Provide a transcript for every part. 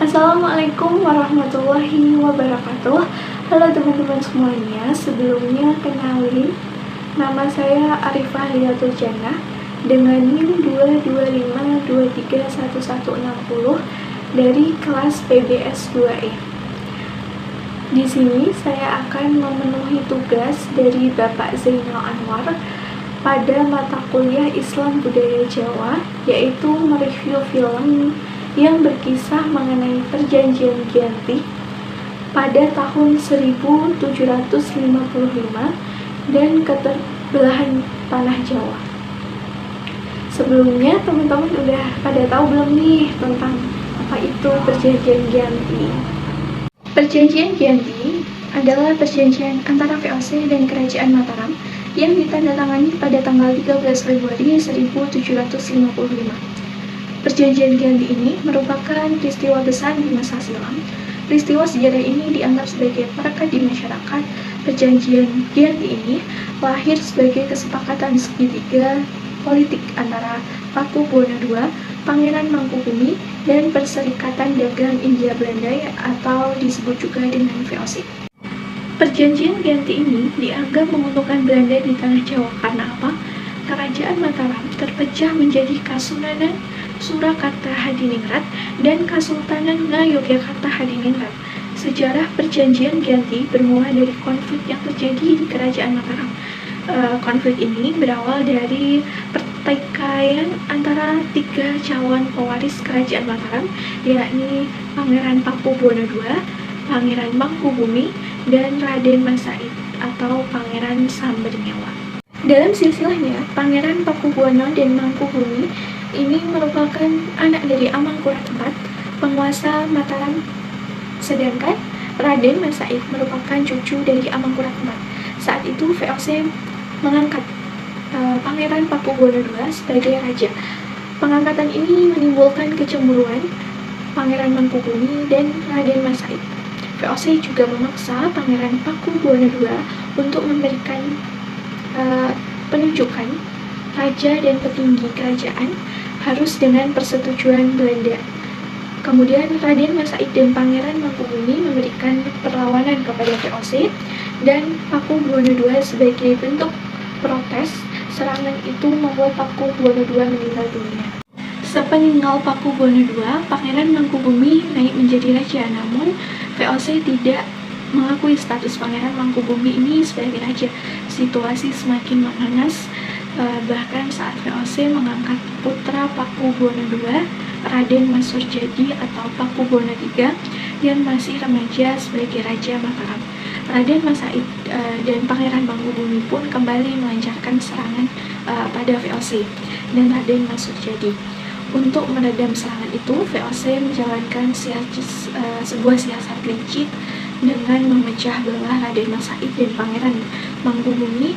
Assalamualaikum warahmatullahi wabarakatuh. Halo teman-teman semuanya, sebelumnya kenalin, nama saya Arifah Liatul Jannah dengan NIM 225231160 dari kelas PBS 2E. Di sini saya akan memenuhi tugas dari Bapak Zainal Anwar pada mata kuliah Islam Budaya Jawa, yaitu mereview film yang berkisah mengenai Perjanjian Giyanti pada tahun 1755 dan keterbelahan tanah Jawa. Sebelumnya teman-teman udah pada tahu belum nih tentang apa itu Perjanjian Giyanti? Perjanjian Giyanti adalah perjanjian antara VOC dan Kerajaan Mataram yang ditandatangani pada tanggal 13 Februari 1755. Perjanjian Giyanti ini merupakan peristiwa besar di masa silam. Peristiwa sejarah ini dianggap sebagai perekat di masyarakat. Perjanjian Giyanti ini lahir sebagai kesepakatan segitiga politik antara Paku Buwono II, Pangeran Mangkubumi, dan Perserikatan Dagang India Belanda atau disebut juga dengan VOC. Perjanjian Giyanti ini dianggap menguntungkan Belanda di tanah Jawa karena apa? Kerajaan Mataram terpecah menjadi Kasunanan Surakarta Hadiningrat dan Kesultanan Ngayogyakarta Hadiningrat. Sejarah Perjanjian Giyanti bermula dari konflik yang terjadi di Kerajaan Mataram. Konflik ini berawal dari pertikaian antara tiga calon pewaris Kerajaan Mataram, yakni Pangeran Paku Buwono II, Pangeran Mangkubumi, dan Raden Mas Said atau Pangeran Sambernyawa. Dalam silsilahnya, Pangeran Pakubuwono dan Mangkubumi ini merupakan anak dari Amangkurat IV, penguasa Mataram, sedangkan Raden Mas Said merupakan cucu dari Amangkurat IV. Saat itu VOC mengangkat Pangeran Pakubuwono II sebagai raja. Pengangkatan ini menimbulkan kecemburuan Pangeran Mangkubumi dan Raden Mas Said. VOC juga memaksa Pangeran Pakubuwono II untuk memberikan penunjukan raja dan petinggi kerajaan harus dengan persetujuan Belanda. Kemudian Raden Mas Said dan Pangeran Mangkubumi memberikan perlawanan kepada VOC dan Paku Buwono II sebagai bentuk protes. Serangan itu membuat Paku Buwono II meninggal dunia. Sepeninggal Paku Buwono II, Pangeran Mangkubumi naik menjadi raja, namun VOC tidak mengakui status Pangeran Mangkubumi ini sebagai raja. Situasi semakin memanas, bahkan saat VOC mengangkat putra Paku Buwono II, Raden Mas Surjadi atau Paku Buwono III yang masih remaja sebagai Raja Mataram. Raden Mas Said dan Pangeran Mangkubumi pun kembali melancarkan serangan pada VOC dan Raden Mas Surjadi. Untuk meredam serangan itu, VOC menjalankan sebuah siasat licik dengan memecah belah Raden Mas Said dan Pangeran Mangkubumi.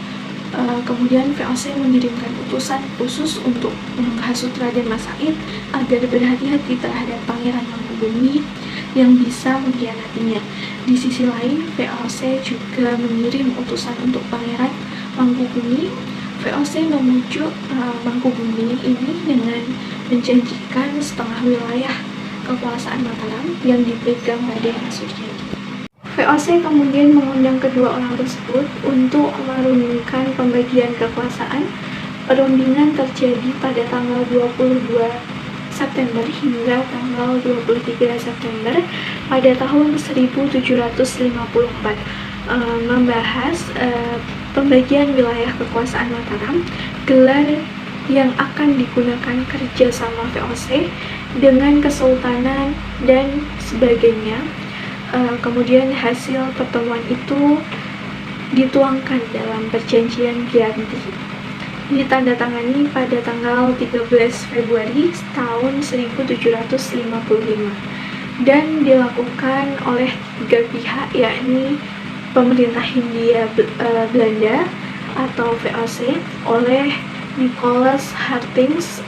Kemudian VOC mengirimkan utusan khusus untuk menghasut Raden Mas Said agar berhati-hati terhadap Pangeran Mangkubumi yang bisa mengkhianatinya. Di sisi lain, VOC juga mengirim utusan untuk Pangeran Mangkubumi. VOC memujuk Mangkubumi ini dengan menjanjikan setengah wilayah kekuasaan Mataram yang dipegang Raden Mas Surjadi. VOC kemudian mengundang kedua orang tersebut untuk merundingkan pembagian kekuasaan. Perundingan terjadi pada tanggal 22 September hingga tanggal 23 September pada tahun 1754, membahas pembagian wilayah kekuasaan Mataram, gelar yang akan digunakan kerjasama VOC dengan kesultanan dan sebagainya. Kemudian hasil pertemuan itu dituangkan dalam Perjanjian Giyanti, ditandatangani pada tanggal 13 Februari tahun 1755 dan dilakukan oleh tiga pihak, yakni pemerintah Hindia Belanda atau VOC oleh Nicholas Hartings,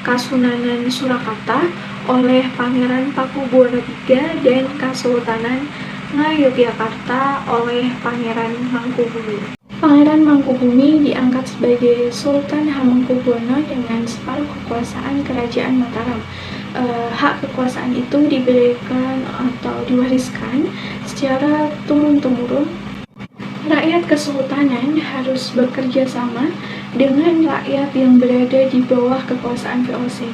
Kasunanan Surakarta oleh Pangeran Paku Buwono III dan Kesultanan Ngayogyakarta oleh Pangeran Mangkubumi. Pangeran Mangkubumi diangkat sebagai Sultan Hamengkubuwono dengan separuh kekuasaan Kerajaan Mataram. hak kekuasaan itu diberikan atau diwariskan secara turun-temurun. Rakyat kesultanan harus bekerja sama dengan rakyat yang berada di bawah kekuasaan VOC.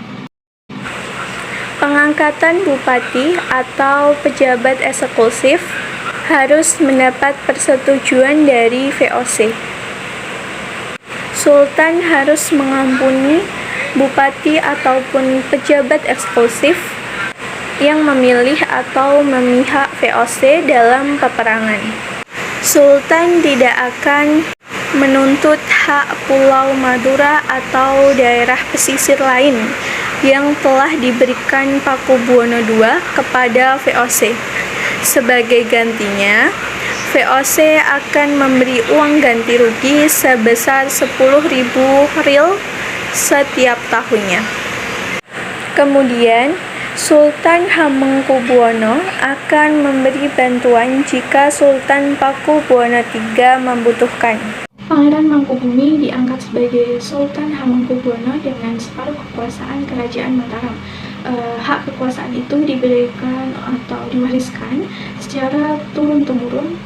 Pengangkatan bupati atau pejabat eksekutif harus mendapat persetujuan dari VOC. Sultan harus mengampuni bupati ataupun pejabat eksekutif yang memilih atau memihak VOC dalam peperangan. Sultan tidak akan menuntut hak Pulau Madura atau daerah pesisir lain yang telah diberikan Pakubuwono II kepada VOC. Sebagai gantinya, VOC akan memberi uang ganti rugi sebesar 10.000 ril setiap tahunnya. Kemudian, Sultan Hamengkubuwono akan memberi bantuan jika Sultan Pakubuwono III membutuhkan. Pangeran Mangkubumi diangkat sebagai Sultan Hamengkubuwono dengan separuh kekuasaan Kerajaan Mataram. Hak kekuasaan itu diberikan atau diwariskan secara turun-temurun.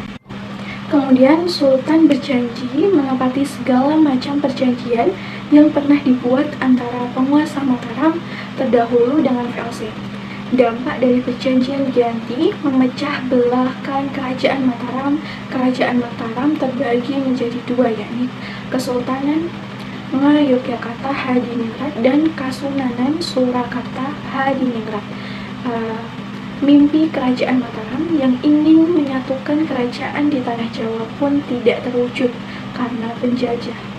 Kemudian Sultan berjanji menepati segala macam perjanjian yang pernah dibuat antara penguasa Mataram terdahulu dengan VOC. Dampak dari perjanjian ganti memecah belahkan Kerajaan Mataram. Kerajaan Mataram terbagi menjadi dua, yakni Kesultanan Ngayogyakarta Hadiningrat dan Kasunanan Surakarta Hadiningrat. Mimpi Kerajaan Mataram yang ingin menyatukan kerajaan di tanah Jawa pun tidak terwujud karena penjajah.